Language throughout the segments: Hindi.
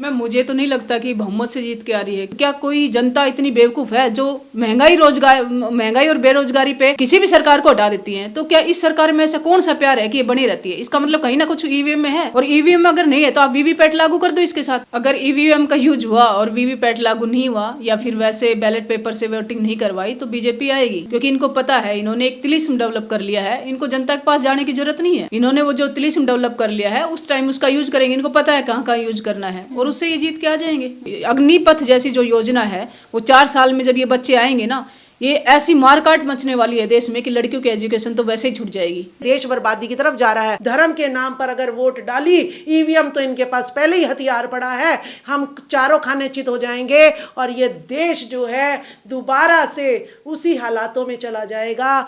मैम मुझे तो नहीं लगता कि बहुमत से जीत के आ रही है। क्या कोई जनता इतनी बेवकूफ है जो महंगाई और बेरोजगारी पे किसी भी सरकार को हटा देती है? तो क्या इस सरकार में ऐसा कौन सा प्यार है कि ये बनी रहती है? इसका मतलब कहीं ना कुछ ईवीएम में है, और ईवीएम अगर नहीं है तो आप वीवीपैट लागू कर दो इसके साथ। अगर ईवीएम का यूज हुआ और वीवीपैट लागू नहीं हुआ या फिर वैसे बैलेट पेपर से वोटिंग नहीं करवाई तो बीजेपी आएगी, क्योंकि इनको पता है इन्होंने एक तिलिस्म डेवलप कर लिया है। इनको जनता के पास जाने की जरूरत नहीं है। इन्होंने वो जो तिलिस्म डेवलप कर लिया है उस टाइम उसका यूज करेंगे। इनको पता है कहाँ कहाँ यूज करना है और उससे ये जीत के आ जाएंगे। अग्निपथ जैसी जो योजना है वो 4 साल में जब ये बच्चे आएंगे ना, ये ऐसी मारकाट मचने वाली है देश में कि लड़कियों की एजुकेशन तो वैसे ही छूट जाएगी। देश बर्बादी की तरफ जा रहा है। धर्म के नाम पर अगर वोट डाली, ईवीएम तो इनके पास पहले ही हथियार पड़ा है। हम चारों खाने चित हो जाएंगे और ये देश जो है दोबारा से उसी हालातों में चला जाएगा।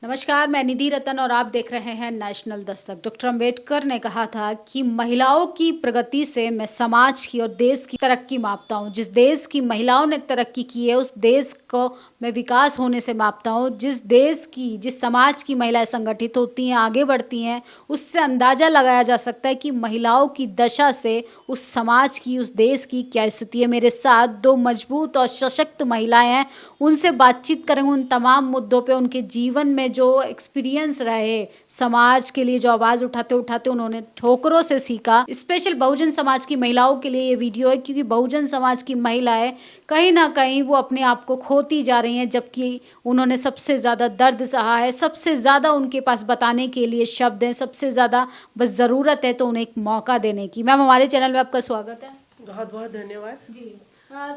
नमस्कार, मैं निधि रतन और आप देख रहे हैं नेशनल दस्तक। डॉक्टर अंबेडकर ने कहा था कि महिलाओं की प्रगति से मैं समाज की और देश की तरक्की मापता हूँ। जिस देश की महिलाओं ने तरक्की की है उस देश को मैं विकास होने से मापता हूँ। जिस समाज की महिलाएं संगठित होती हैं, आगे बढ़ती हैं, उससे अंदाजा लगाया जा सकता है कि महिलाओं की दशा से उस समाज की, उस देश की क्या स्थिति है। मेरे साथ 2 मजबूत और सशक्त महिलाएं हैं, उनसे बातचीत करेंगे उन तमाम मुद्दों पे। उनके जीवन में जो एक्सपीरियंस रहे, समाज के लिए जो आवाज उठाते उठाते उन्होंने ठोकरों से सीखा। स्पेशल बहुजन समाज की महिलाओं के लिए ये वीडियो है, क्योंकि बहुजन समाज की महिलाएं कहीं ना कहीं वो अपने आप को खोती जा रही हैं, जबकि उन्होंने सबसे ज़्यादा दर्द सहा है। सबसे ज़्यादा उनके पास बताने के लिए शब्द हैं, सबसे ज़्यादा बस ज़रूरत है तो उन्हें एक मौका देने की। मैम, हमारे चैनल में आपका स्वागत है। बहुत बहुत धन्यवाद जी।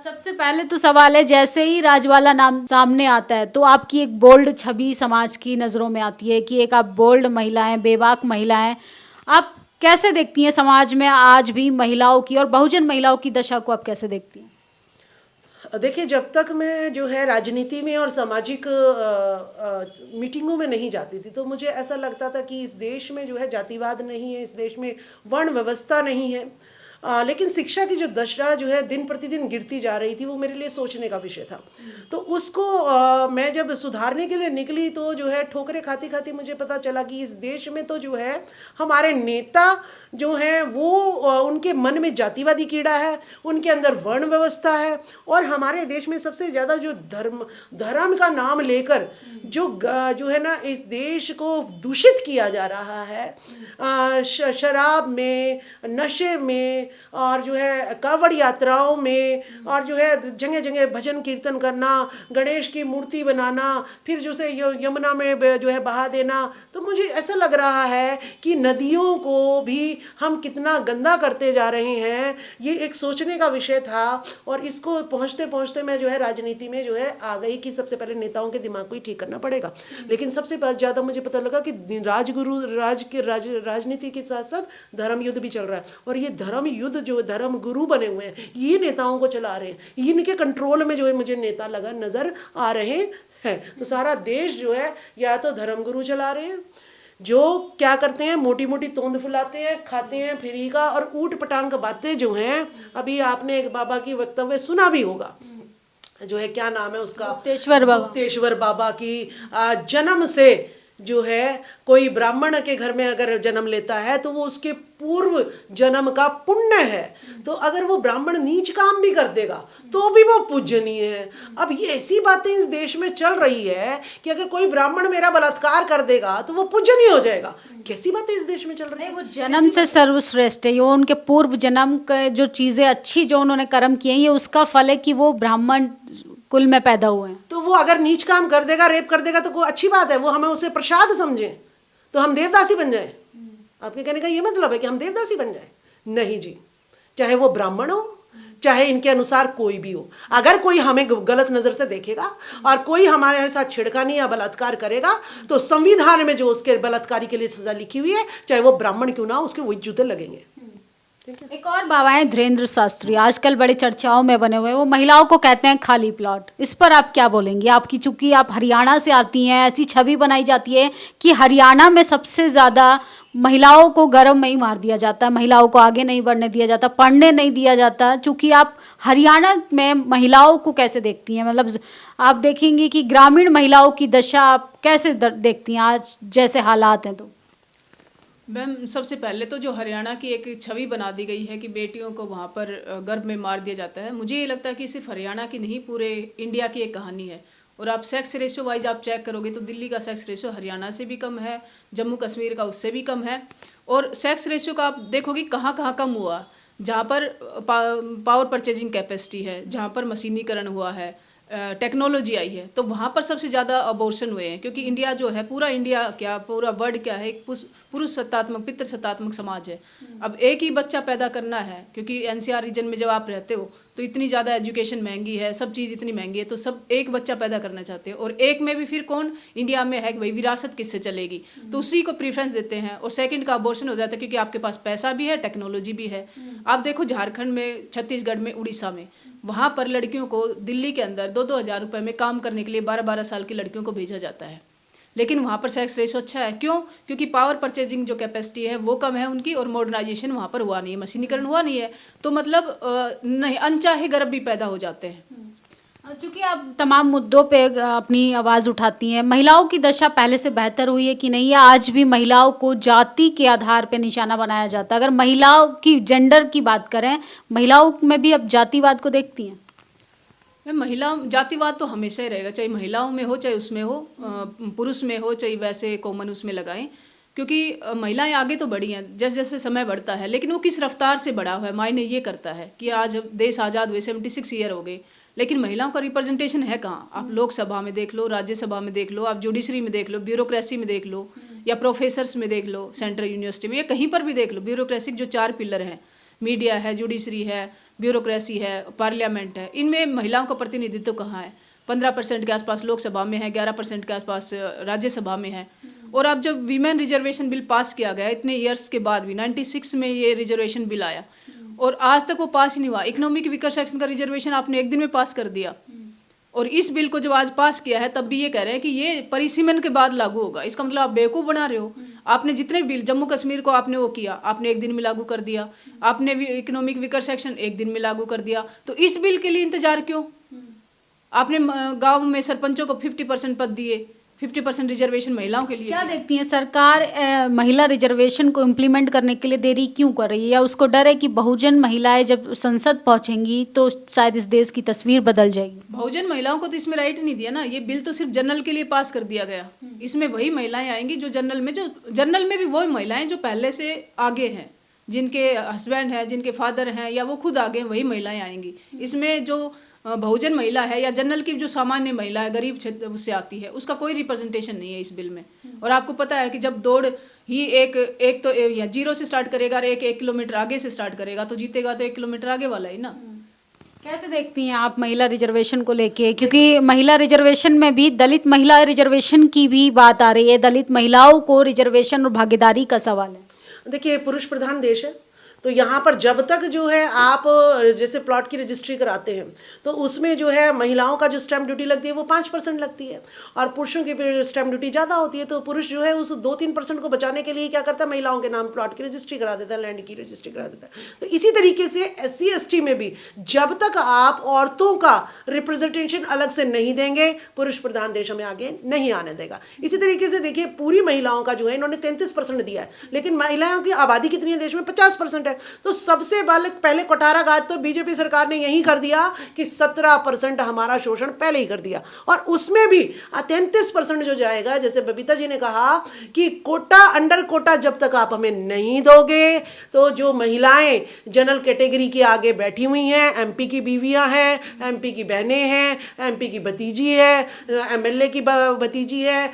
सबसे पहले तो सवाल है, जैसे ही राजवाला नाम सामने आता है तो आपकी एक बोल्ड छवि समाज की नज़रों में आती है कि एक आप बोल्ड महिला हैं, बेबाक महिला हैं। आप कैसे देखती हैं समाज में आज भी महिलाओं की और बहुजन महिलाओं की दशा को आप कैसे देखती हैं? देखिए, जब तक मैं जो है राजनीति में और सामाजिक मीटिंगों में नहीं जाती थी तो मुझे ऐसा लगता था कि इस देश में जो है जातिवाद नहीं है, इस देश में वर्ण व्यवस्था नहीं है। लेकिन शिक्षा की जो दशा जो है दिन प्रतिदिन गिरती जा रही थी, वो मेरे लिए सोचने का विषय था। तो उसको मैं जब सुधारने के लिए निकली तो जो है ठोकरें खाती खाती मुझे पता चला कि इस देश में तो जो है हमारे नेता जो हैं वो उनके मन में जातिवादी कीड़ा है, उनके अंदर वर्ण व्यवस्था है। और हमारे देश में सबसे ज़्यादा जो धर्म का नाम लेकर जो है ना इस देश को दूषित किया जा रहा है, शराब में, नशे में, और जो है कांवड़ यात्राओं में, और जो है जगह जगह भजन कीर्तन करना, गणेश की मूर्ति बनाना, फिर जो से यमुना में जो है बहा देना। तो मुझे ऐसा लग रहा है कि नदियों को भी हम कितना गंदा करते जा रहे हैं। ये एक सोचने का विषय था और इसको पहुँचते पहुँचते मैं जो है राजनीति में जो है आ गई कि सबसे पहले नेताओं के दिमाग को ही ठीक करना पड़ेगा। लेकिन सबसे ज़्यादा मुझे पता लगा कि राजनीति के साथ साथ धर्म युद्ध भी चल रहा है। और ये धर्म युद्ध जो धर्म गुरु बने हुए हैं ये नेताओं को चला रहे हैं, इनके कंट्रोल में जो है मुझे नेता लगा नजर आ रहे हैं। तो सारा देश जो है या तो धर्म गुरु चला रहे हैं, जो क्या करते हैं मोटी मोटी तोंद फुलाते हैं, खाते हैं फ्री का, और ऊट पटांग बातें जो हैं। अभी आपने एक बाबा की वक्तव्य सुना भी होगा, जो है क्या नाम है उसका, गुप्तेश्वर बाबा की जन्म से जो है कोई ब्राह्मण के घर में अगर जन्म लेता है तो वो उसके पूर्व जन्म का पुण्य है। तो अगर वो ब्राह्मण नीच काम भी कर देगा तो भी वो पूजनीय है। अब ये ऐसी बातें इस देश में चल रही है कि अगर कोई ब्राह्मण मेरा बलात्कार कर देगा तो वो पूजनीय हो जाएगा। कैसी बातें इस देश में चल रही है? वो जन्म से सर्वश्रेष्ठ है, ये उनके पूर्व जन्म के जो चीजें अच्छी जो उन्होंने कर्म किए हैं, ये उसका फल है कि वो ब्राह्मण कुल में पैदा हुए हैं। तो वो अगर नीच काम कर देगा, रेप कर देगा तो कोई अच्छी बात है, वो हमें उसे प्रसाद समझे तो हम देवदासी बन जाए। आपके कहने का ये मतलब है कि हम देवदासी बन जाए? नहीं जी, चाहे वो ब्राह्मण हो चाहे इनके अनुसार कोई भी हो, अगर कोई हमें गलत नजर से देखेगा और कोई हमारे साथ छिड़कानी या बलात्कार करेगा तो संविधान में जो उसके बलात्कारी के लिए सजा लिखी हुई है, चाहे वो ब्राह्मण क्यों ना हो, उसके वही जूते लगेंगे। एक और बाबा हैं धीरेन्द्र शास्त्री, आजकल बड़े चर्चाओं में बने हुए हैं। वो महिलाओं को कहते हैं खाली प्लॉट। इस पर आप क्या बोलेंगी? आपकी चूंकि आप हरियाणा से आती हैं, ऐसी छवि बनाई जाती है कि हरियाणा में सबसे ज़्यादा महिलाओं को गर्भ में ही मार दिया जाता है, महिलाओं को आगे नहीं बढ़ने दिया जाता, पढ़ने नहीं दिया जाता। चूंकि आप हरियाणा में महिलाओं को कैसे देखती हैं? मतलब आप देखेंगी कि ग्रामीण महिलाओं की दशा आप कैसे देखती हैं आज जैसे हालात हैं? तो मैम सबसे पहले तो जो हरियाणा की एक छवि बना दी गई है कि बेटियों को वहाँ पर गर्भ में मार दिया जाता है, मुझे ये लगता है कि सिर्फ हरियाणा की नहीं पूरे इंडिया की एक कहानी है। और आप सेक्स रेशियो वाइज आप चेक करोगे तो दिल्ली का सेक्स रेशियो हरियाणा से भी कम है, जम्मू कश्मीर का उससे भी कम है। और सेक्स रेशियो का आप देखोगे कहाँ कहाँ कम हुआ, जहाँ पर पावर परचेजिंग कैपेसिटी है, जहाँ पर मशीनीकरण हुआ है, टेक्नोलॉजी आई है, तो वहाँ पर सबसे ज़्यादा अबॉर्शन हुए हैं। क्योंकि इंडिया जो है, पूरा इंडिया क्या, पूरा वर्ल्ड क्या है, एक पुरुष सत्तात्मक पितृ सत्तात्मक समाज है। अब एक ही बच्चा पैदा करना है, क्योंकि एनसीआर रीजन में जब आप रहते हो तो इतनी ज़्यादा एजुकेशन महंगी है, सब चीज़ इतनी महंगी है, तो सब एक बच्चा पैदा करना चाहते हैं। और एक में भी फिर कौन इंडिया में है कि भाई विरासत किससे चलेगी, तो उसी को प्रीफरेंस देते हैं। और सेकंड का अबॉर्शन हो जाता है, क्योंकि आपके पास पैसा भी है, टेक्नोलॉजी भी है। आप देखो झारखंड में, छत्तीसगढ़ में, उड़ीसा में, वहाँ पर लड़कियों को दिल्ली के अंदर 2-2 हज़ार रुपये में काम करने के लिए 12-12 साल की लड़कियों को भेजा जाता है। लेकिन वहाँ पर सेक्स रेशो अच्छा है, क्यों? क्योंकि पावर परचेजिंग जो कैपेसिटी है वो कम है उनकी, और मॉडर्नाइजेशन वहाँ पर हुआ नहीं है, मशीनीकरण हुआ नहीं है, तो मतलब नहीं, अनचाहे गर्भ भी पैदा हो जाते हैं। चूंकि आप तमाम मुद्दों पे अपनी आवाज़ उठाती हैं, महिलाओं की दशा पहले से बेहतर हुई है कि नहीं, या आज भी महिलाओं को जाति के आधार पे निशाना बनाया जाता है? अगर महिलाओं की जेंडर की बात करें, महिलाओं में भी अब जातिवाद को देखती हैं? महिला जातिवाद तो हमेशा ही रहेगा, चाहे महिलाओं में हो, चाहे उसमें हो, पुरुष में हो, चाहे वैसे कॉमन उसमें लगाएं। क्योंकि महिलाएं आगे तो बढ़ी हैं जैसे जैसे समय बढ़ता है, लेकिन वो किस रफ्तार से बढ़ा हुआ है मायने ये करता है कि आज देश आज़ाद हुए 76 ईयर हो गए, लेकिन महिलाओं का रिप्रेजेंटेशन है कहाँ? आप लोकसभा में देख लो, राज्यसभा में देख लो, आप जुडिशरी में देख लो, ब्यूरोक्रेसी में देख लो, या प्रोफेसर्स में देख लो, सेंट्रल यूनिवर्सिटी में, या कहीं पर भी देख लो। ब्यूरोक्रेसी जो 4 पिलर हैं, मीडिया है, जुडिशरी है, ब्यूरोक्रेसी है, पार्लियामेंट है, इनमें महिलाओं का प्रतिनिधित्व कहाँ है? 15% के आसपास लोकसभा में है, 11% के आसपास राज्यसभा में है। और अब जब वीमेन रिजर्वेशन बिल पास किया गया इतने ईयर्स के बाद भी, 96 में ये रिजर्वेशन बिल आया और आज तक वो पास ही नहीं हुआ। इकोनॉमिक वीकर सेक्शन का रिजर्वेशन आपने एक दिन में पास कर दिया, और इस बिल को जब आज पास किया है तब भी ये कह रहे हैं कि ये परिसीमन के बाद लागू होगा। इसका मतलब आप बेवकूफ़ बना रहे हो। आपने जितने बिल, जम्मू कश्मीर को आपने वो किया, आपने एक दिन में लागू कर दिया, आपने इकोनॉमिक वीकर सेक्शन एक दिन में लागू कर दिया, तो इस बिल के लिए इंतजार क्यों? आपने गांव में सरपंचों को 50% पद दिए, 50% रिजर्वेशन महिलाओं के लिए। क्या देखती हैं सरकार महिला रिजर्वेशन को इम्प्लीमेंट करने के लिए देरी क्यों कर रही है? या उसको डर है कि बहुजन महिलाएं जब संसद पहुंचेंगी तो शायद इस देश की तस्वीर बदल जाएगी? बहुजन महिलाओं को तो इसमें राइट नहीं दिया ना, ये बिल तो सिर्फ जनरल के लिए पास कर दिया गया। इसमें वही महिलाएं आएंगी जो जनरल में भी वही महिलाएं जो पहले से आगे हैं, जिनके हस्बैंड हैं, जिनके फादर हैं, या वो खुद आगे हैं, वही महिलाएं आएंगी। इसमें जो बहुजन महिला है या जनरल की जो सामान्य महिला है, गरीब क्षेत्र उससे आती है, उसका कोई रिप्रेजेंटेशन नहीं है इस बिल में। और आपको पता है कि जब दौड़ ही एक तो या 0 से स्टार्ट करेगा और 1 किलोमीटर आगे से स्टार्ट करेगा, तो जीतेगा तो 1 किलोमीटर आगे वाला ही ना। कैसे देखती हैं आप महिला रिजर्वेशन को लेके? क्योंकि महिला रिजर्वेशन में भी दलित महिला रिजर्वेशन की भी बात आ रही है, दलित महिलाओं को रिजर्वेशन और भागीदारी का सवाल है। देखिए, पुरुष प्रधान देश है, तो यहाँ पर जब तक जो है आप जैसे प्लॉट की रजिस्ट्री कराते हैं तो उसमें जो है महिलाओं का जो स्टैम्प ड्यूटी लगती है वो 5% लगती है, और पुरुषों की स्टैम्प ड्यूटी ज़्यादा होती है। तो पुरुष जो है उस 2-3% को बचाने के लिए क्या करता है, महिलाओं के नाम प्लॉट की रजिस्ट्री करा देता है, लैंड की रजिस्ट्री करा देता है। तो इसी तरीके से SC ST में भी जब तक आप औरतों का रिप्रेजेंटेशन अलग से नहीं देंगे, पुरुष प्रधान देश हमें आगे नहीं आने देगा। इसी तरीके से देखिए, पूरी महिलाओं का जो है इन्होंने 33% दिया है, लेकिन महिलाओं की आबादी कितनी है देश में? 50% है। तो सबसे पहले कोटारा गाज तो बीजेपी सरकार ने यही कर दिया कि 17% हमारा शोषण पहले ही कर दिया, और उसमें भी 33% जो जाएगा, जैसे बबीता जी ने कहा कि कोटा अंडर कोटा जब तक आप हमें नहीं दोगे, तो जो महिलाएं जनरल कैटेगरी की आगे बैठी हुई हैं, MP की बीवियां हैं, MP की बहनें हैं, MP की भतीजी है, MLA की भतीजी है,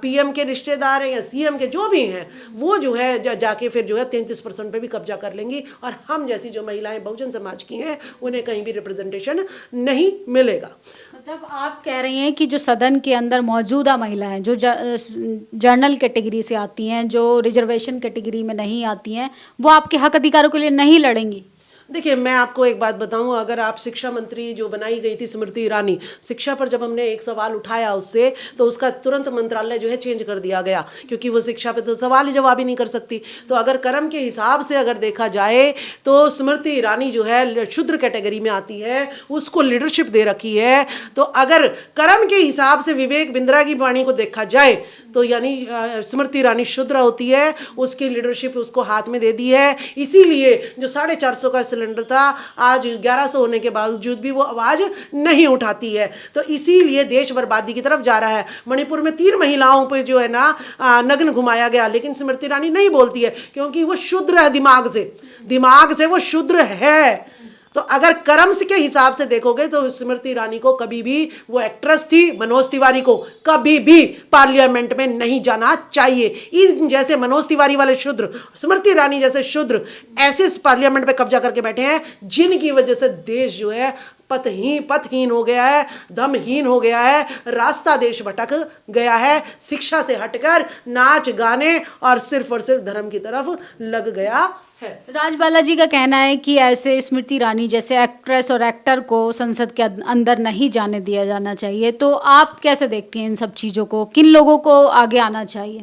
PM के रिश्तेदार हैं या CM के जो भी हैं, वो जो है जाके फिर जो है 33% पे भी कब्जा कर लेंगी, और हम जैसी जो महिलाएं बहुजन समाज की हैं उन्हें कहीं भी रिप्रेजेंटेशन नहीं मिलेगा। मतलब आप कह रही हैं कि जो सदन के अंदर मौजूदा महिलाएं जो जर्नल कैटेगरी से आती हैं, जो रिजर्वेशन कैटेगरी में नहीं आती हैं, वो आपके हक अधिकारों के लिए नहीं लड़ेंगी? देखिए, मैं आपको एक बात बताऊं, अगर आप शिक्षा मंत्री जो बनाई गई थी स्मृति ईरानी, शिक्षा पर जब हमने एक सवाल उठाया उससे, तो उसका तुरंत मंत्रालय जो है चेंज कर दिया गया, क्योंकि वो शिक्षा पे तो सवाल ही जवाब ही नहीं कर सकती। तो अगर कर्म के हिसाब से अगर देखा जाए तो स्मृति ईरानी जो है शूद्र कैटेगरी में आती है, उसको लीडरशिप दे रखी है। तो अगर कर्म के हिसाब से विवेक बिंद्रा की वाणी को देखा जाए तो यानी स्मृति ईरानी शूद्र होती है, उसकी लीडरशिप उसको हाथ में दे दी है। इसीलिए जो 450 का सिलेंडर था, आज 1100 होने के बावजूद भी वो आवाज़ नहीं उठाती है। तो इसीलिए देश बर्बादी की तरफ जा रहा है। मणिपुर में 3 महिलाओं पे जो है ना नग्न घुमाया गया, लेकिन स्मृति ईरानी नहीं बोलती है, क्योंकि वो शूद्र है, दिमाग से वो शूद्र है। तो अगर कर्म्स के हिसाब से देखोगे तो स्मृति ईरानी को कभी भी, वो एक्ट्रेस थी, मनोज तिवारी को कभी भी पार्लियामेंट में नहीं जाना चाहिए। इन जैसे मनोज तिवारी वाले शूद्र, स्मृति ईरानी जैसे शूद्र ऐसे इस पार्लियामेंट पे कब्जा करके बैठे हैं, जिनकी वजह से देश जो है पथहीन हो गया है, दमहीन हो गया है, रास्ता देश भटक गया है, शिक्षा से हटकर नाच गाने और सिर्फ धर्म की तरफ लग गया है। राजबाला जी का कहना है कि ऐसे स्मृति ईरानी जैसे एक्ट्रेस और एक्टर को संसद के अंदर नहीं जाने दिया जाना चाहिए। तो आप कैसे देखती हैं इन सब चीज़ों को, किन लोगों को आगे आना चाहिए?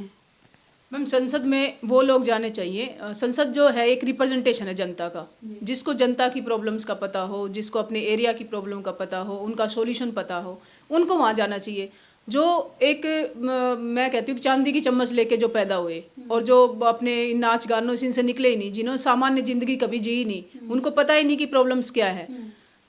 मैम, संसद में वो लोग जाने चाहिए। संसद जो है एक रिप्रेजेंटेशन है जनता का, जिसको जनता की प्रॉब्लम्स का पता हो, जिसको अपने एरिया की प्रॉब्लम का पता हो, उनका सॉल्यूशन पता हो, उनको वहाँ जाना चाहिए। जो एक मैं कहती हूँ कि चांदी की चम्मच लेके जो पैदा हुए और जो अपने नाच गानों से निकले ही नहीं, जिन्होंने सामान्य जिंदगी कभी जी ही नहीं, उनको पता ही नहीं कि प्रॉब्लम्स क्या है।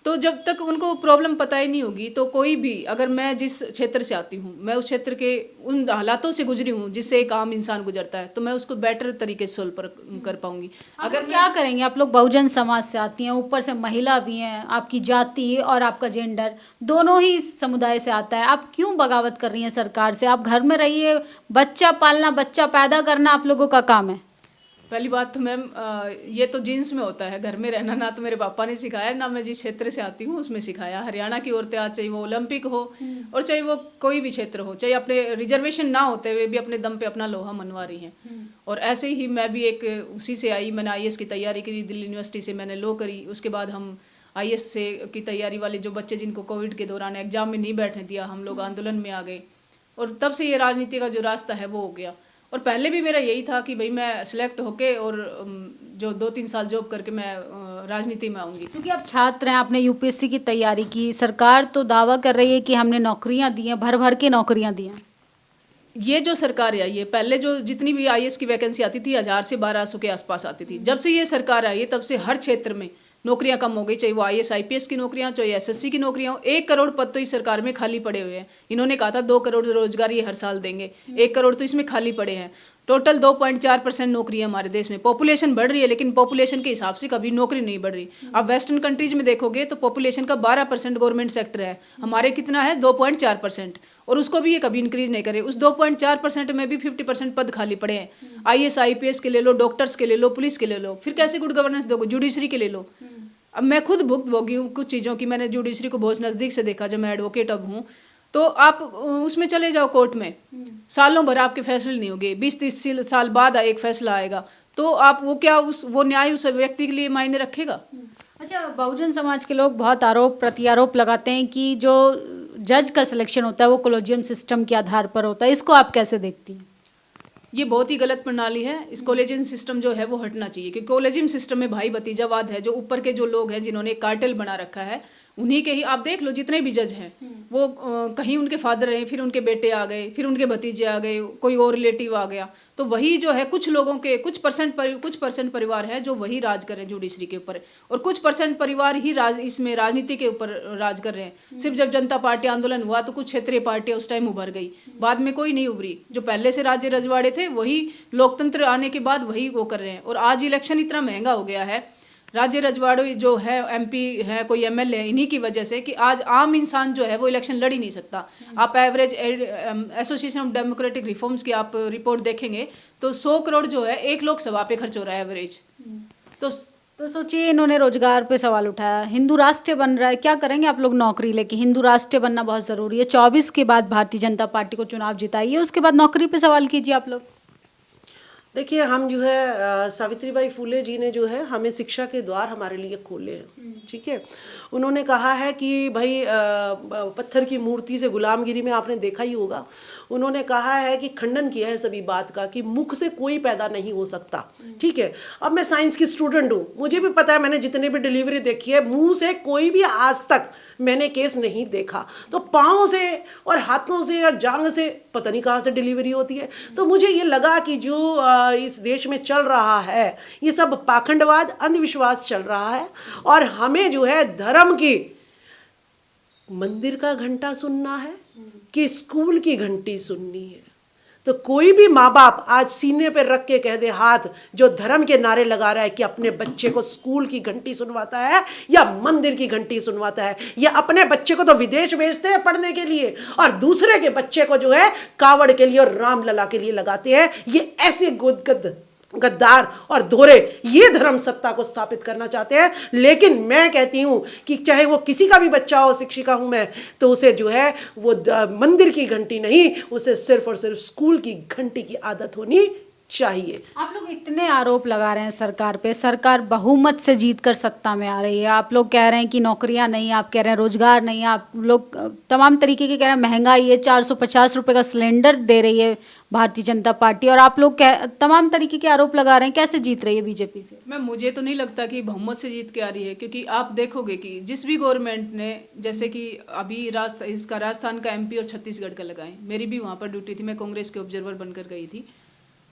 तो जब तक उनको प्रॉब्लम पता ही नहीं होगी तो कोई भी, अगर मैं जिस क्षेत्र से आती हूँ, मैं उस क्षेत्र के उन हालातों से गुजरी हूँ जिससे एक आम इंसान गुजरता है, तो मैं उसको बेटर तरीके से सोल्व कर पाऊंगी। अगर क्या करेंगे, आप लोग बहुजन समाज से आती हैं, ऊपर से महिला भी हैं, आपकी जाति और आपका जेंडर दोनों ही समुदाय से आता है, आप क्यों बगावत कर रही हैं सरकार से? आप घर में रहिए, बच्चा पालना, बच्चा पैदा करना आप लोगों का काम है। पहली बात तो मैम, ये तो जीन्स में होता है, घर में रहना ना तो मेरे पापा ने सिखाया, ना मैं जिस क्षेत्र से आती हूँ उसमें सिखाया। हरियाणा की औरतें आज, चाहे वो ओलंपिक हो और चाहे वो कोई भी क्षेत्र हो, चाहे अपने रिजर्वेशन ना होते हुए भी अपने दम पे अपना लोहा मनवा रही हैं। और ऐसे ही मैं भी एक उसी से आई, मैंने IAS की तैयारी करी, दिल्ली यूनिवर्सिटी से मैंने लॉ करी। उसके बाद हम IAS से की तैयारी वाले जो बच्चे जिनको कोविड के दौरान एग्जाम में नहीं बैठने दिया, हम लोग आंदोलन में आ गए और तब से ये राजनीति का जो रास्ता है वो हो गया। और पहले भी मेरा यही था कि भाई मैं सिलेक्ट होके और जो 2-3 साल जॉब करके मैं राजनीति में आऊँगी। क्योंकि आप छात्र हैं, आपने UPSC की तैयारी की, सरकार तो दावा कर रही है कि हमने नौकरियां दी हैं, भर भर के नौकरियां दी हैं। ये जो सरकार आई है, पहले जो जितनी भी IAS की वैकेंसी आती थी 1000 से 1200 के आसपास आती थी। जब से ये सरकार आई है तब से हर क्षेत्र में नौकरियां कम हो गई, चाहे वो IAS IPS की नौकरियां, चाहे SSC की नौकरियां हो। 1 करोड़ पद तो इस सरकार में खाली पड़े हुए हैं। इन्होंने कहा था 2 करोड़ रोजगार ये हर साल देंगे, 1 करोड़ तो इसमें खाली पड़े हैं। टोटल 2.4% नौकरी है हमारे देश में। पॉपुलेशन बढ़ रही है लेकिन पॉपुलेशन के हिसाब से कभी नौकरी नहीं बढ़ रही। आप वेस्टर्न कंट्रीज में देखोगे तो पॉपुलेशन का 12% गवर्नमेंट सेक्टर है, हमारे कितना है 2.4%, और उसको भी ये कभी इंक्रीज नहीं करे। उस 2.4% में भी 50% पद खाली पड़े हैं। IAS IPS के ले लो, डॉक्टर्स के ले लो, पुलिस के ले लो, फिर कैसे गुड गवर्नेंस दोगे? जुडिशरी के ले लो। अब मैं खुद भुगत भोगी हूँ कुछ चीज़ों की, मैंने जुडिशरी को बहुत नज़दीक से देखा जब मैं एडवोकेट अब हूँ। तो आप उसमें चले जाओ कोर्ट में, सालों भर आपके फैसले नहीं होंगे, 20-30 साल बाद एक फैसला आएगा, तो आप वो क्या वो न्याय उस व्यक्ति के लिए मायने रखेगा? अच्छा, बहुजन समाज के लोग बहुत आरोप प्रत्यारोप लगाते हैं कि जो जज का सिलेक्शन होता है वो कॉलेजियम सिस्टम के आधार पर होता है, इसको आप कैसे देखती हैं? ये बहुत ही गलत प्रणाली है। इस कॉलेजियम सिस्टम जो है वो हटना चाहिए, क्योंकि कॉलेजियम सिस्टम में भाई भतीजावाद है। जो ऊपर के जो लोग हैं जिन्होंने एक कार्टेल बना रखा है, उन्हीं के ही आप देख लो, जितने भी जज हैं वो कहीं उनके फादर रहे, फिर उनके बेटे आ गए, फिर उनके भतीजे आ गए, कोई और रिलेटिव आ गया। तो वही जो है कुछ लोगों के कुछ परसेंट परिवार है जो वही राज कर रहे हैं जुडिशरी के ऊपर, और कुछ परसेंट परिवार ही इसमें राजनीति के ऊपर राज कर रहे हैं। सिर्फ जब जनता पार्टी आंदोलन हुआ तो कुछ क्षेत्रीय पार्टियां उस टाइम उभर गई, बाद में कोई नहीं उभरी। जो पहले से राज्य रजवाड़े थे वही लोकतंत्र आने के बाद वही वो कर रहे हैं। और आज इलेक्शन इतना महंगा हो गया है, राज्य रजवाड़े जो है MP है, कोई MLA है, इन्हीं की वजह से कि आज आम इंसान जो है वो इलेक्शन लड़ ही नहीं सकता। आप average association of democratic reforms की आप रिपोर्ट देखेंगे तो 100 करोड़ जो है एक लोकसभा पे खर्च हो रहा है एवरेज। तो सोचिए, इन्होंने रोजगार पे सवाल उठाया, हिंदू राष्ट्र बन रहा है, क्या करेंगे आप लोग नौकरी लेके? हिंदू राष्ट्र बनना बहुत ज़रूरी है। 24 के बाद भारतीय जनता पार्टी को चुनाव जिताइए, उसके बाद नौकरी पे सवाल कीजिए आप लोग। देखिए, हम जो है सावित्रीबाई फुले जी ने जो है हमें शिक्षा के द्वार हमारे लिए खोले हैं, ठीक है। उन्होंने कहा है कि भाई पत्थर की मूर्ति से गुलामगिरी में आपने देखा ही होगा, उन्होंने कहा है कि खंडन किया है सभी बात का कि मुख से कोई पैदा नहीं हो सकता, ठीक है। अब मैं साइंस की स्टूडेंट हूँ, मुझे भी पता है, मैंने जितने भी डिलीवरी देखी है, मुंह से कोई भी आज तक मैंने केस नहीं देखा, तो पाँव से और हाथों से और जांग से पता नहीं कहाँ से डिलीवरी होती है। तो मुझे ये लगा कि जो इस देश में चल रहा है ये सब पाखंडवाद, अंधविश्वास चल रहा है, और हमें जो है धर्म की मंदिर का घंटा सुनना है कि स्कूल की घंटी सुननी है। तो कोई भी माँ बाप आज सीने पे रख के कह दे हाथ, जो धर्म के नारे लगा रहा है कि अपने बच्चे को स्कूल की घंटी सुनवाता है या मंदिर की घंटी सुनवाता है, या अपने बच्चे को तो विदेश भेजते हैं पढ़ने के लिए और दूसरे के बच्चे को जो है कावड़ के लिए और रामलला के लिए लगाते हैं। ये ऐसे गद्दार और धोरे ये धर्म सत्ता को स्थापित करना चाहते हैं। लेकिन मैं कहती हूं कि चाहे वो किसी का भी बच्चा हो, शिक्षिका हूं मैं, तो उसे जो है वो मंदिर की घंटी नहीं, उसे सिर्फ और सिर्फ स्कूल की घंटी की आदत होनी चाहिए। आप लोग इतने आरोप लगा रहे हैं सरकार पे, सरकार बहुमत से जीत कर सत्ता में आ रही है, आप लोग कह रहे हैं कि नौकरियां नहीं, आप कह रहे हैं रोजगार नहीं, आप लोग तमाम तरीके के कह रहे हैं महंगाई है, 450 रुपए का सिलेंडर दे रही है भारतीय जनता पार्टी, और आप लोग तमाम तरीके के आरोप लगा रहे हैं। कैसे जीत रही है बीजेपी फिर? मुझे तो नहीं लगता कि बहुमत से जीत के आ रही है, क्योंकि आप देखोगे कि जिस भी गवर्नमेंट ने, जैसे कि अभी इसका राजस्थान का MP और छत्तीसगढ़ का लगाए, मेरी भी वहाँ पर ड्यूटी थी, मैं कांग्रेस के ऑब्जर्वर बनकर गई थी,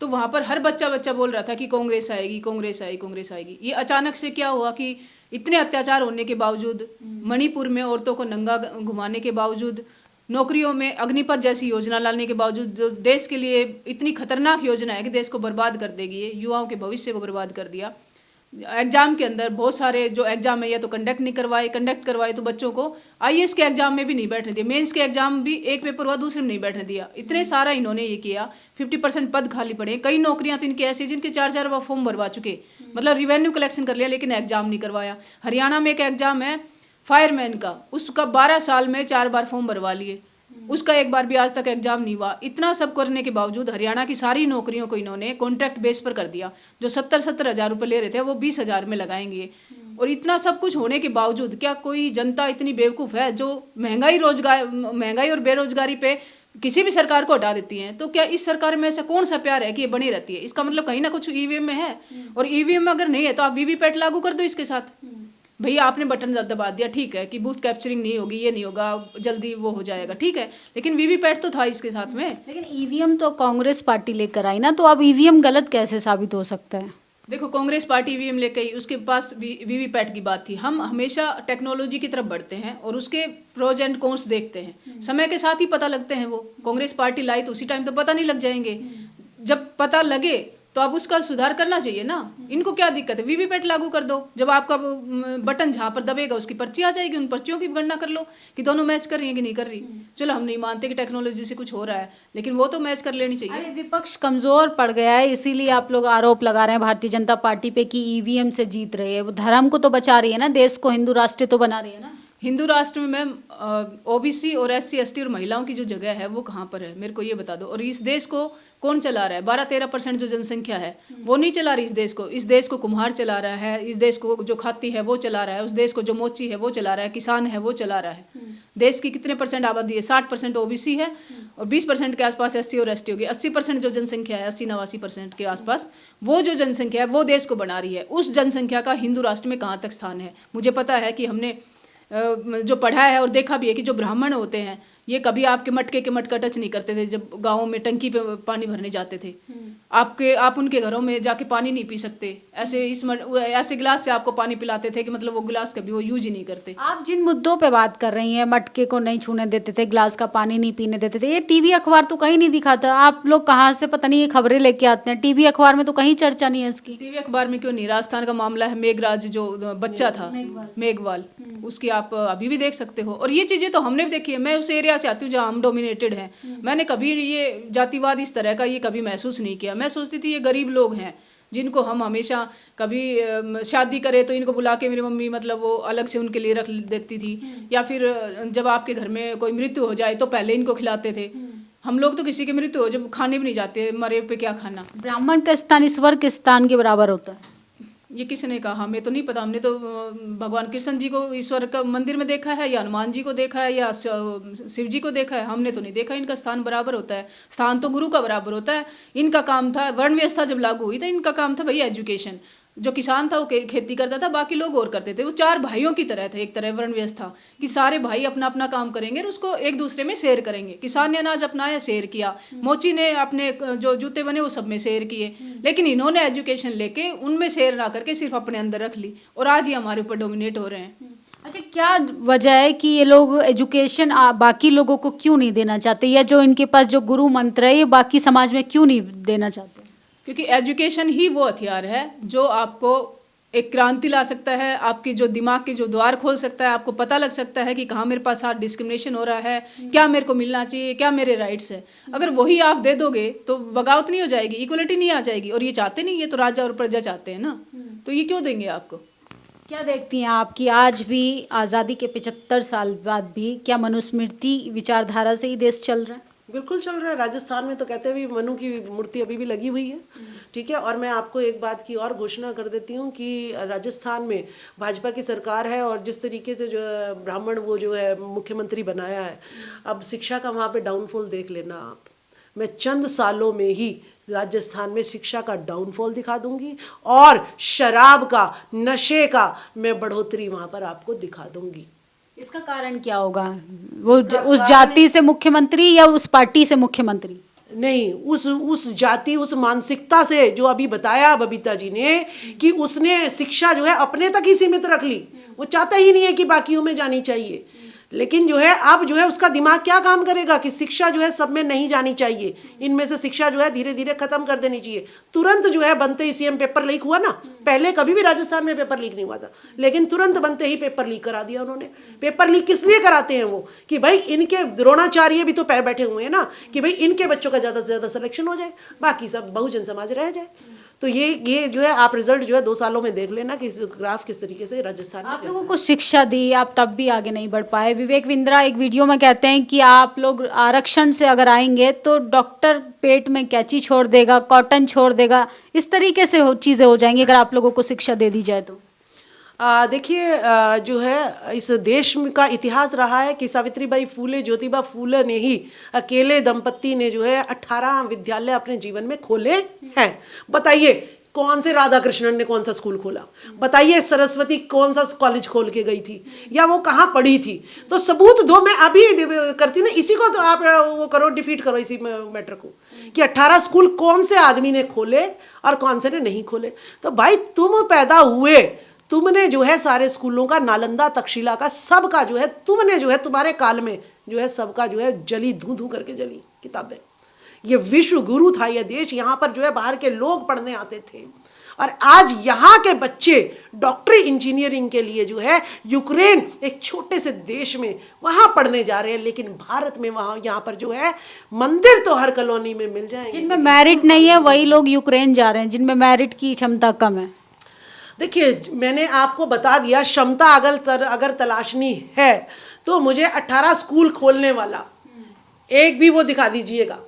तो वहाँ पर हर बच्चा बोल रहा था कि कांग्रेस आएगी, कांग्रेस आएगी, कांग्रेस आएगी। ये अचानक से क्या हुआ कि इतने अत्याचार होने के बावजूद, मणिपुर में औरतों को नंगा घुमाने के बावजूद, नौकरियों में अग्निपथ जैसी योजना लाने के बावजूद, जो देश के लिए इतनी खतरनाक योजना है कि देश को बर्बाद कर देगी, ये युवाओं के भविष्य को बर्बाद कर दिया। एग्जाम के अंदर बहुत सारे जो एग्जाम है या तो कंडक्ट करवाए तो बच्चों को IAS के एग्जाम में भी नहीं बैठने दिया, मेंस के एग्जाम भी एक पेपर हुआ दूसरे में नहीं बैठने दिया। इतने सारा इन्होंने ये किया, 50% पद खाली पड़े। कई नौकरियां तो इनकी ऐसी जिनके 4 बार फॉर्म भरवा चुके, मतलब रिवेन्यू कलेक्शन कर लिया लेकिन एग्जाम नहीं करवाया। हरियाणा में एक एग्जाम है फायरमैन का, उसका 12 साल में 4 बार फॉर्म भरवा लिए, उसका एक बार भी आज तक एग्जाम नहीं हुआ। इतना सब करने के बावजूद हरियाणा की सारी नौकरियों को इन्होंने कॉन्ट्रैक्ट बेस पर कर दिया। जो 70 हज़ार रुपये ले रहे थे वो 20 हज़ार में लगाएंगे। और इतना सब कुछ होने के बावजूद क्या कोई जनता इतनी बेवकूफ़ है जो महंगाई और बेरोजगारी पे किसी भी सरकार को हटा देती है? तो क्या इस सरकार में ऐसा कौन सा प्यार है कि ये बनी रहती है? इसका मतलब कहीं ना कुछ EVM में है, और EVM में अगर नहीं है तो आप VVPAT लागू कर दो इसके साथ। भैया आपने बटन दबा दिया, ठीक है कि बूथ कैप्चरिंग नहीं होगी, ये नहीं होगा, जल्दी वो हो जाएगा, ठीक है, लेकिन VVPAT तो था इसके साथ में। लेकिन EVM तो कांग्रेस पार्टी लेकर आई ना, तो अब EVM गलत कैसे साबित हो सकता है? देखो, कांग्रेस पार्टी EVM लेकर आई, उसके पास VVPAT की बात थी। हम हमेशा टेक्नोलॉजी की तरफ बढ़ते हैं और उसके प्रोज एंड कॉन्स देखते हैं, समय के साथ ही पता लगते हैं। वो कांग्रेस पार्टी लाई तो उसी टाइम तो पता नहीं लग जाएंगे, जब पता लगे तो अब उसका सुधार करना चाहिए ना। इनको क्या दिक्कत है? VVPAT लागू कर दो, जब आपका बटन जहाँ पर दबेगा उसकी पर्ची आ जाएगी, उन पर्चियों की गणना कर लो कि दोनों मैच कर रही है कि नहीं कर रही। चलो हम नहीं मानते कि टेक्नोलॉजी से कुछ हो रहा है, लेकिन वो तो मैच कर लेनी चाहिए। अरे विपक्ष कमजोर पड़ गया है, इसीलिए आप लोग आरोप लगा रहे हैं भारतीय जनता पार्टी पे कि EVM से जीत रही है। वो धर्म को तो बचा रही है ना, देश को हिंदू राष्ट्र तो बना रही है ना। हिंदू राष्ट्र में मैम OBC और SC ST और महिलाओं की जो जगह है वो कहाँ पर है, मेरे को ये बता दो। और इस देश को कौन चला रहा है? 12-13% जो जनसंख्या है वो नहीं चला रही इस देश को। इस देश को कुम्हार चला रहा है, इस देश को जो खाती है वो चला रहा है, उस देश को जो मोची है वो चला रहा है, किसान है वो चला रहा है। देश की कितने % आबादी है? 60% OBC है और 20% के आसपास SC और ST होगी। 80% जो जनसंख्या है, 80-89% के आसपास, वो जो जनसंख्या है वो देश को बना रही है। उस जनसंख्या का हिंदू राष्ट्र में कहाँ तक स्थान है? मुझे पता है कि हमने जो पढ़ा है और देखा भी है कि जो ब्राह्मण होते हैं ये कभी आपके मटके के मटका टच नहीं करते थे। जब गाँव में टंकी पे पानी भरने जाते थे, आप उनके घरों में जाके पानी नहीं पी सकते। ऐसे गिलास से आपको पानी पिलाते थे कि मतलब वो गिलास कभी वो यूज ही नहीं करते। आप जिन मुद्दों पे बात कर रही हैं, मटके को नहीं छूने देते थे, गिलास का पानी नहीं पीने देते थे, ये TV अखबार तो कहीं नहीं दिखाता। आप लोग कहाँ से पता नहीं ये खबरें लेके आते हैं? TV अखबार में तो कहीं चर्चा नहीं है इसकी। TV अखबार में क्यों नहीं? राजस्थान का मामला है, मेघराज जो बच्चा था, मेघवाल, उसकी आप अभी भी देख सकते हो। और ये चीजें तो हमने भी देखी है। मैं उस एरिया से आती हूँ जहाँ हम डोमिनेटेड हैं। मैंने कभी ये जातिवाद इस तरह का ये कभी महसूस नहीं किया। मैं सोचती थी ये गरीब लोग हैं जिनको हम हमेशा कभी शादी करे तो इनको बुला के मेरी मम्मी मतलब वो अलग से उनके लिए रख देती थी, या फिर जब आपके घर में कोई मृत्यु हो जाए तो पहले इनको खिलाते थे। हम लोग तो किसी की मृत्यु हो जब खाने भी नहीं जाते, मरे पे क्या खाना। ब्राह्मण का स्थान ईश्वर के स्थान के बराबर होता है। ये किसने कहा, हमें तो नहीं पता। हमने तो भगवान कृष्ण जी को ईश्वर का मंदिर में देखा है, या हनुमान जी को देखा है, या शिव जी को देखा है। हमने तो नहीं देखा इनका स्थान बराबर होता है। स्थान तो गुरु का बराबर होता है। इनका काम था, वर्ण व्यवस्था जब लागू हुई तो इनका काम था भैया एजुकेशन। जो किसान था वो खेती करता था, बाकी लोग और करते थे। वो चार भाइयों की तरह थे, एक तरह वर्ण व्यवस्था कि सारे भाई अपना अपना काम करेंगे और उसको एक दूसरे में शेयर करेंगे। किसान ने अनाज अपनाया, शेयर किया। मोची ने अपने जो जूते बने वो सब में शेयर किए। लेकिन इन्होंने एजुकेशन लेके उनमें शेयर ना करके सिर्फ अपने अंदर रख ली, और आज ये हमारे ऊपर डोमिनेट हो रहे हैं। अच्छा, क्या वजह है कि ये लोग एजुकेशन बाकी लोगों को क्यों नहीं देना चाहते, या जो इनके पास जो गुरु मंत्र है ये बाकी समाज में क्यों नहीं देना चाहते? क्योंकि एजुकेशन ही वो हथियार है जो आपको एक क्रांति ला सकता है, आपके जो दिमाग के जो द्वार खोल सकता है। आपको पता लग सकता है कि कहाँ मेरे पास आज डिस्क्रिमिनेशन हो रहा है, क्या मेरे को मिलना चाहिए, क्या मेरे राइट्स है। अगर वही आप दे दोगे तो बगावत नहीं हो जाएगी, इक्वलिटी नहीं आ जाएगी। और ये चाहते नहीं, ये तो राजा और प्रजा चाहते हैं ना, तो ये क्यों देंगे आपको। क्या देखती हैं आप कि आज भी आज़ादी के 75 साल बाद भी क्या मनुस्मृति विचारधारा से ही देश चल रहा है? बिल्कुल चल रहा है। राजस्थान में तो कहते हैं भी मनु की मूर्ति अभी भी लगी हुई है, ठीक है। और मैं आपको एक बात की और घोषणा कर देती हूँ कि राजस्थान में भाजपा की सरकार है, और जिस तरीके से जो ब्राह्मण वो जो है मुख्यमंत्री बनाया है, अब शिक्षा का वहाँ पे डाउनफॉल देख लेना आप। मैं चंद सालों में ही राजस्थान में शिक्षा का डाउनफॉल दिखा दूंगी, और शराब का, नशे का मैं बढ़ोतरी वहाँ पर आपको दिखा दूंगी। इसका कारण क्या होगा? वो उस जाति से मुख्यमंत्री या उस पार्टी से मुख्यमंत्री? नहीं, उस जाति, उस मानसिकता से जो अभी बताया बबीता जी ने कि उसने शिक्षा जो है अपने तक ही सीमित रख ली। वो चाहता ही नहीं है कि बाकियों में जानी चाहिए। लेकिन जो है अब जो है उसका दिमाग क्या काम करेगा कि शिक्षा जो है सब में नहीं जानी चाहिए, इनमें से शिक्षा जो है धीरे धीरे खत्म कर देनी चाहिए। तुरंत जो है बनते ही सीएम पेपर लीक हुआ ना, पहले कभी भी राजस्थान में पेपर लीक नहीं हुआ था, लेकिन तुरंत बनते ही पेपर लीक करा दिया उन्होंने। पेपर लीक किस लिए कराते हैं वो, कि भाई इनके द्रोणाचार्य भी तो पैर बैठे हुए हैं ना, कि भाई इनके बच्चों का ज़्यादा से ज़्यादा सिलेक्शन हो जाए, बाकी सब बहुजन समाज रह जाए। तो ये जो है आप रिजल्ट जो है 2 सालों में देख लेना कि ग्राफ किस तरीके से राजस्थान में। आप लोगों को शिक्षा दी, आप तब भी आगे नहीं बढ़ पाए। विवेक बिंद्रा एक वीडियो में कहते हैं कि आप लोग आरक्षण से अगर आएंगे तो डॉक्टर पेट में कैंची छोड़ देगा, कॉटन छोड़ देगा, इस तरीके से चीज़ें हो जाएंगी अगर आप लोगों को शिक्षा दे दी जाए तो। देखिए, जो है इस देश का इतिहास रहा है कि सावित्रीबाई फूले, ज्योतिबा फूले ने ही अकेले दंपत्ति ने जो है 18 विद्यालय अपने जीवन में खोले हैं। बताइए कौन से राधा कृष्णन ने कौन सा स्कूल खोला, बताइए सरस्वती कौन सा कॉलेज खोल के गई थी, या वो कहाँ पढ़ी थी। तो सबूत दो, मैं अभी करती हूँ ना, इसी को तो आप वो करो, डिफीट करो इसी मैटर को कि 18 स्कूल कौन से आदमी ने खोले और कौन से ने नहीं खोले। तो भाई तुम पैदा हुए, तुमने जो है सारे स्कूलों का, नालंदा तक्षशिला का, सब का जो है तुमने जो है तुम्हारे काल में जो है सबका जो है जली, धू धू करके जली किताबें। ये विश्व गुरु था ये देश, यहाँ पर जो है बाहर के लोग पढ़ने आते थे, और आज यहाँ के बच्चे डॉक्टरी इंजीनियरिंग के लिए जो है यूक्रेन, एक छोटे से देश में, वहाँ पढ़ने जा रहे हैं। लेकिन भारत में वहाँ यहाँ पर जो है मंदिर तो हर कॉलोनी में मिल जाएंगे। जिनमें मेरिट नहीं है वही लोग यूक्रेन जा रहे हैं, जिनमें मेरिट की क्षमता कम है। देखिए, मैंने आपको बता दिया, क्षमता अगर तलाशनी है तो मुझे 18 स्कूल खोलने वाला एक भी वो दिखा दीजिएगा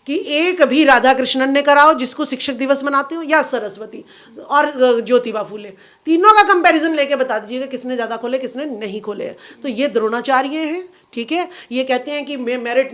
कि एक भी राधा कृष्णन ने कराओ जिसको शिक्षक दिवस मनाते हो, या सरस्वती और ज्योतिबा फूले, तीनों का कंपैरिजन लेके बता दीजिएगा किसने ज़्यादा खोले किसने नहीं खोले हैं। तो ये द्रोणाचार्य हैं, ठीक है। ये कहते हैं कि मैं मेरिट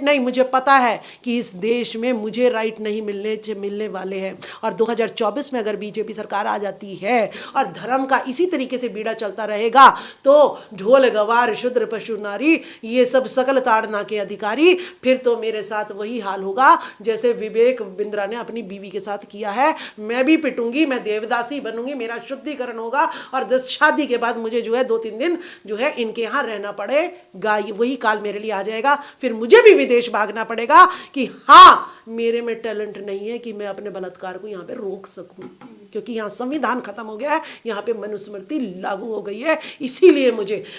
नहीं, मुझे पता है कि इस देश में मुझे राइट नहीं मिलने वाले हैं। और 2024 में अगर बीजेपी सरकार आ जाती है और धर्म का इसी तरीके से बीड़ा चलता रहेगा तो ढोल गवार शूद्र पशु नारी ये सब सकल ताड़ना के अधिकारी, फिर तो मेरे साथ वही हाल होगा जैसे विवेक बिंद्रा ने अपनी बीवी के साथ किया है। मैं भी पिटूंगी, मैं देवदासी बनूंगी, मेरा शुद्धिकरण होगा, और शादी के बाद मुझे जो है 2-3 दिन जो है इनके यहाँ रहना पड़ेगा। वही काल मेरे लिए आ जाएगा, फिर मुझे भी विदेश भागना पड़ेगा कि हाँ मेरे में टैलेंट नहीं है कि मैं अपने बलात्कार को यहाँ पे रोक सकूं, क्योंकि यहाँ संविधान खत्म हो गया है, यहाँ पे मनुस्मृति लागू हो गई है। इसीलिए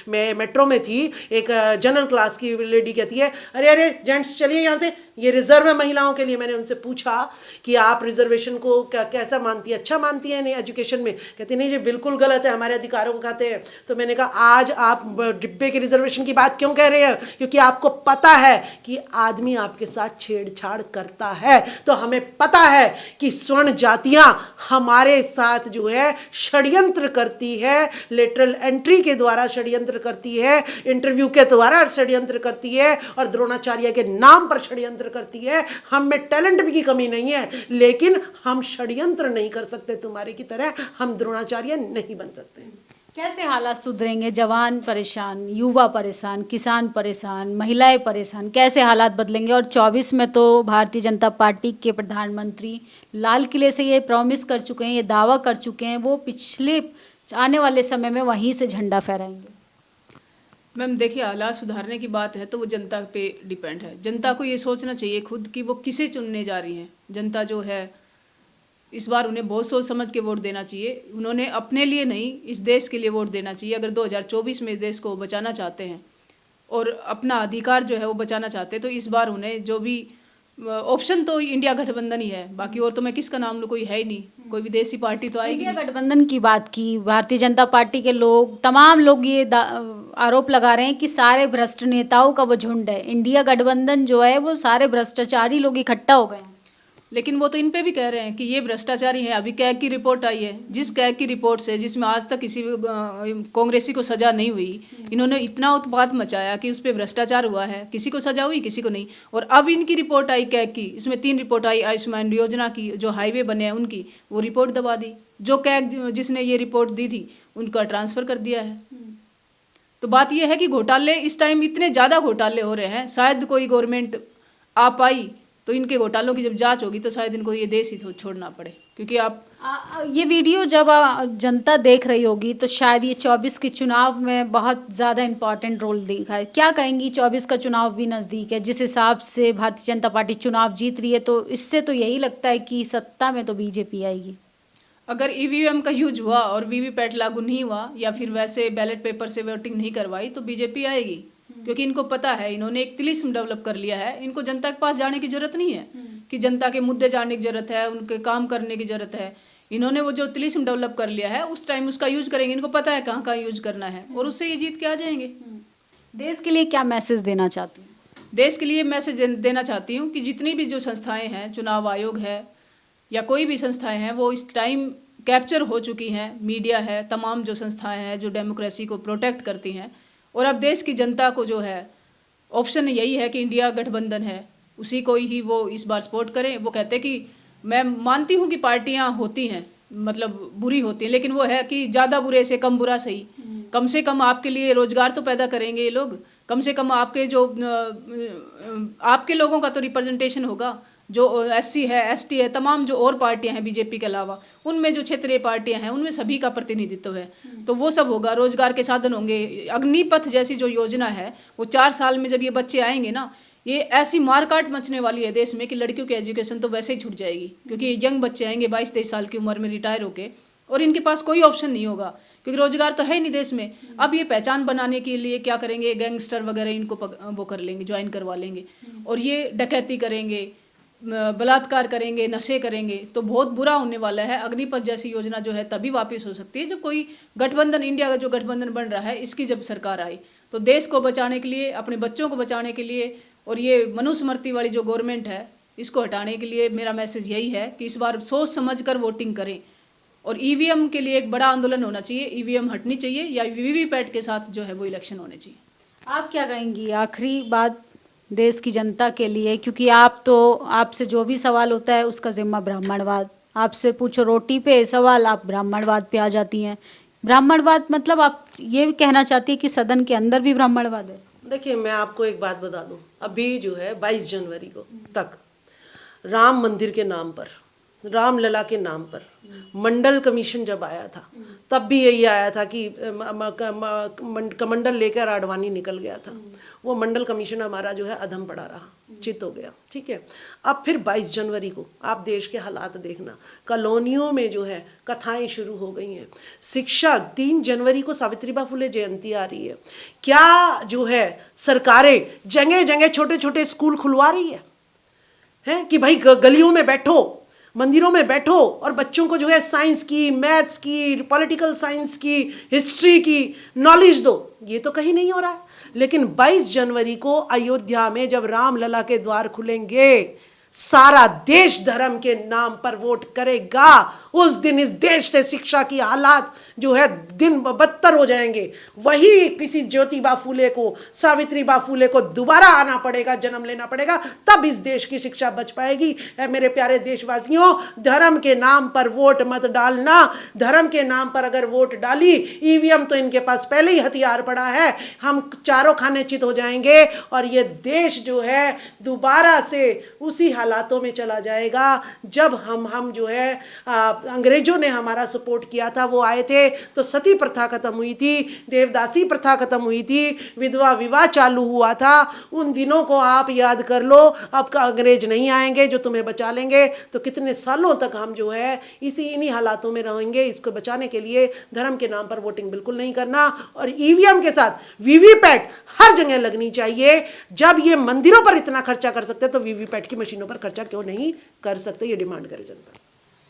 मैं मेट्रो में थी, एक जनरल क्लास की लेडी कहती है, अरे अरे जेंट्स चलिए यहाँ से, ये रिजर्व है महिलाओं के लिए। मैंने उनसे पूछा कि आप रिजर्वेशन को कैसा मानती है, अच्छा मानती है नहीं एजुकेशन में? कहती नहीं जी बिल्कुल गलत है, हमारे अधिकारों को खाते हैं। तो मैंने कहा आज आप डिब्बे के रिजर्वेशन की बात क्यों कह रहे हैं? क्योंकि आपको पता है कि आदमी आपके साथ छेड़छाड़ करता है। तो हमें पता है कि स्वर्ण जातियां हमारे साथ जो है षड्यंत्र करती है, लेटरल एंट्री के द्वारा षड्यंत्र करती है, इंटरव्यू के द्वारा षड्यंत्र करती है और द्रोणाचार्य के नाम पर षड्यंत्र करती है। हम में टैलेंट की कमी नहीं है, लेकिन हम षड्यंत्र नहीं कर सकते तुम्हारे की तरह, हम द्रोणाचार्य नहीं बन सकते। कैसे हालात सुधरेंगे? जवान परेशान, युवा परेशान, किसान परेशान, महिलाएं परेशान, कैसे हालात बदलेंगे? और 24 में तो भारतीय जनता पार्टी के प्रधानमंत्री लाल किले से ये प्रॉमिस कर चुके हैं, ये दावा कर चुके हैं, वो पिछले आने वाले समय में वहीं से झंडा फहराएंगे। मैम देखिए, हालात सुधारने की बात है तो वो जनता पे डिपेंड है। जनता को ये सोचना चाहिए खुद कि वो किसे चुनने जा रही है। जनता जो है इस बार उन्हें बहुत सोच समझ के वोट देना चाहिए। उन्होंने अपने लिए नहीं, इस देश के लिए वोट देना चाहिए। अगर 2024 में देश को बचाना चाहते हैं और अपना अधिकार जो है वो बचाना चाहते हैं, तो इस बार उन्हें जो भी ऑप्शन तो इंडिया गठबंधन ही है, बाकी और तो मैं किसका नाम लूँ, कोई है ही नहीं, कोई विदेशी पार्टी तो आएगी। इंडिया गठबंधन की बात की, भारतीय जनता पार्टी के लोग, तमाम लोग ये आरोप लगा रहे हैं कि सारे भ्रष्ट नेताओं का वो झुंड है। इंडिया गठबंधन जो है वो सारे भ्रष्टाचारी लोग इकट्ठा हो गए हैं। लेकिन वो तो इन पे भी कह रहे हैं कि ये भ्रष्टाचारी है। अभी कैग की रिपोर्ट आई है, जिस कैग की रिपोर्ट से, जिसमें आज तक किसी कांग्रेसी को सजा नहीं हुई, इन्होंने इतना उत्पात मचाया कि उस पर भ्रष्टाचार हुआ है, किसी को सजा हुई किसी को नहीं। और अब इनकी रिपोर्ट आई कैग की, इसमें 3 रिपोर्ट आई आयुष्मान योजना की, जो हाईवे बने हैं उनकी, वो रिपोर्ट दबा दी। जो कैग जिसने ये रिपोर्ट दी थी उनका ट्रांसफ़र कर दिया है। तो बात यह है कि घोटाले इस टाइम इतने ज़्यादा घोटाले हो रहे हैं, शायद कोई गवर्नमेंट आ पाई तो इनके घोटालों की जब जांच होगी तो शायद इनको ये देश ही छोड़ना पड़े। क्योंकि आप ये वीडियो जब जनता देख रही होगी तो शायद ये 24 के चुनाव में बहुत ज़्यादा इम्पोर्टेंट रोल दिखा है। क्या कहेंगी? 24 का चुनाव भी नज़दीक है, जिस हिसाब से भारतीय जनता पार्टी चुनाव जीत रही है, तो इससे तो यही लगता है कि सत्ता में तो बीजेपी आएगी। अगर ईवीएम का यूज हुआ और वीवीपैट लागू नहीं हुआ या फिर वैसे बैलेट पेपर से वोटिंग नहीं करवाई तो बीजेपी आएगी। क्योंकि इनको पता है, इन्होंने एक तिलिस्म डेवलप कर लिया है। इनको जनता के पास जाने की जरूरत नहीं है कि जनता के मुद्दे जानने की जरूरत है, उनके काम करने की जरूरत है। इन्होंने वो जो तिलिस्म डेवलप कर लिया है उस टाइम उसका यूज करेंगे। इनको पता है कहाँ यूज करना है और उससे ये जीत के आ जाएंगे। देश के लिए क्या मैसेज देना चाहती हैं? देश के लिए मैसेज देना चाहती हूँ कि जितनी भी जो संस्थाएं हैं, चुनाव आयोग है या कोई भी संस्थाएं हैं, वो इस टाइम कैप्चर हो चुकी हैं। मीडिया है, तमाम जो संस्थाएं हैं जो डेमोक्रेसी को प्रोटेक्ट करती हैं। और अब देश की जनता को जो है ऑप्शन यही है कि इंडिया गठबंधन है, उसी को ही वो इस बार सपोर्ट करें। वो कहते हैं कि मैं मानती हूँ कि पार्टियाँ होती हैं, मतलब बुरी होती हैं, लेकिन वो है कि ज़्यादा बुरे से कम बुरा सही। कम से कम आपके लिए रोजगार तो पैदा करेंगे ये लोग, कम से कम आपके जो आपके लोगों का तो रिप्रेजेंटेशन होगा। जो एससी है, एसटी है, तमाम जो और पार्टियां हैं बीजेपी के अलावा, उनमें जो क्षेत्रीय पार्टियां हैं उनमें सभी का प्रतिनिधित्व है, तो वो सब होगा। रोजगार के साधन होंगे। अग्निपथ जैसी जो योजना है वो 4 साल में जब ये बच्चे आएंगे ना, ये ऐसी मारकाट मचने वाली है देश में कि लड़कियों की एजुकेशन तो वैसे ही छूट जाएगी। क्योंकि यंग बच्चे आएंगे 22-23 साल की उम्र में रिटायर होके, और इनके पास कोई ऑप्शन नहीं होगा क्योंकि रोजगार तो है ही नहीं देश में। अब ये पहचान बनाने के लिए क्या करेंगे, गैंगस्टर वगैरह इनको वो कर लेंगे, ज्वाइन करवा लेंगे, और ये डकैती करेंगे, बलात्कार करेंगे, नशे करेंगे, तो बहुत बुरा होने वाला है। अग्निपथ जैसी योजना जो है तभी वापस हो सकती है जब कोई गठबंधन, इंडिया का जो गठबंधन बन रहा है इसकी जब सरकार आई। तो देश को बचाने के लिए, अपने बच्चों को बचाने के लिए, और ये मनुस्मृति वाली जो गवर्नमेंट है इसको हटाने के लिए मेरा मैसेज यही है कि इस बार सोच समझ कर वोटिंग करें। और ईवीएम के लिए एक बड़ा आंदोलन होना चाहिए, ईवीएम हटनी चाहिए या वीवीपैट के साथ जो है वो इलेक्शन होने चाहिए। आप क्या कहेंगी आखिरी बात देश की जनता के लिए? क्योंकि आप तो, आपसे जो भी सवाल होता है उसका जिम्मा ब्राह्मणवाद, आपसे पूछो रोटी पे सवाल आप ब्राह्मणवाद पे आ जाती हैं। ब्राह्मणवाद मतलब आप ये कहना चाहती है कि सदन के अंदर भी ब्राह्मणवाद है? देखिए, मैं आपको एक बात बता दूं, अभी जो है 22 जनवरी को तक राम मंदिर के नाम पर रामलला के नाम पर मंडल कमीशन जब आया था तब भी यही आया था कि कमंडल लेकर आडवाणी निकल गया था। वो मंडल कमीशन हमारा जो है अधम पड़ा रहा, चित हो गया। ठीक है, अब फिर 22 जनवरी को आप देश के हालात देखना, कॉलोनियों में जो है कथाएं शुरू हो गई हैं। शिक्षा 3 जनवरी को सावित्रीबाई फुले जयंती आ रही है, क्या जो है सरकारें जगह जगह छोटे छोटे स्कूल खुलवा रही है कि भाई गलियों में बैठो, मंदिरों में बैठो और बच्चों को जो है साइंस की, मैथ्स की, पॉलिटिकल साइंस की, हिस्ट्री की नॉलेज दो। ये तो कहीं नहीं हो रहा है। लेकिन 22 जनवरी को अयोध्या में जब रामलला के द्वार खुलेंगे, सारा देश धर्म के नाम पर वोट करेगा। उस दिन इस देश से शिक्षा की हालात जो है दिन बदतर हो जाएंगे। वही किसी ज्योतिबा फूले को, सावित्रीबाई फूले को दोबारा आना पड़ेगा, जन्म लेना पड़ेगा, तब इस देश की शिक्षा बच पाएगी। मेरे प्यारे देशवासियों, धर्म के नाम पर वोट मत डालना। धर्म के नाम पर अगर वोट डाली, ईवीएम तो इनके पास पहले ही हथियार पड़ा है, हम चारों खाने चित हो जाएंगे और ये देश जो है दोबारा से उसी हालातों में चला जाएगा जब हम जो है अंग्रेजों ने हमारा सपोर्ट किया था। वो आए थे तो सती प्रथा खत्म हुई थी, देवदासी प्रथा खत्म हुई थी, विधवा विवाह चालू हुआ था। उन दिनों को आप याद कर लो। अब का अंग्रेज नहीं आएंगे जो तुम्हें बचा लेंगे, तो कितने सालों तक हम जो है इन्हीं हालातों में रहेंगे। इसको बचाने के लिए धर्म के नाम पर वोटिंग बिल्कुल नहीं करना और ईवीएम के साथ वीवीपैट हर जगह लगनी चाहिए। जब ये मंदिरों पर इतना खर्चा कर सकते तो वीवीपैट की मशीनों पर खर्चा क्यों नहीं कर सकते, ये डिमांड करे जनता।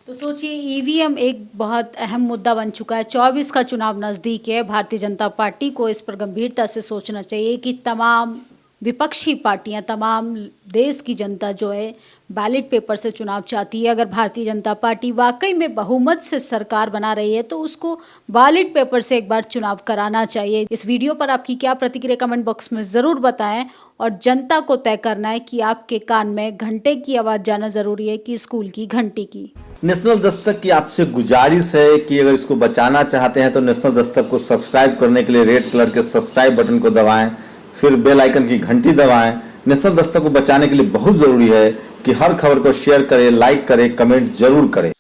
तो सोचिए, ईवीएम एक बहुत अहम मुद्दा बन चुका है। 24 का चुनाव नज़दीक है। भारतीय जनता पार्टी को इस पर गंभीरता से सोचना चाहिए कि तमाम विपक्षी पार्टियां, तमाम देश की जनता जो है बैलेट पेपर से चुनाव चाहती है। अगर भारतीय जनता पार्टी वाकई में बहुमत से सरकार बना रही है तो उसको बैलेट पेपर से एक बार चुनाव कराना चाहिए। इस वीडियो पर आपकी क्या प्रतिक्रिया, कमेंट बॉक्स में ज़रूर बताएं और जनता को तय करना है कि आपके कान में घंटे की आवाज़ जाना ज़रूरी है कि स्कूल की घंटी की। नेशनल दस्तक की आपसे गुजारिश है कि अगर इसको बचाना चाहते हैं तो नेशनल दस्तक को सब्सक्राइब करने के लिए रेड कलर के सब्सक्राइब बटन को दबाएं, फिर बेल आइकन की घंटी दबाएं। नेशनल दस्तक को बचाने के लिए बहुत जरूरी है कि हर खबर को शेयर करें, लाइक करें, कमेंट जरूर करें।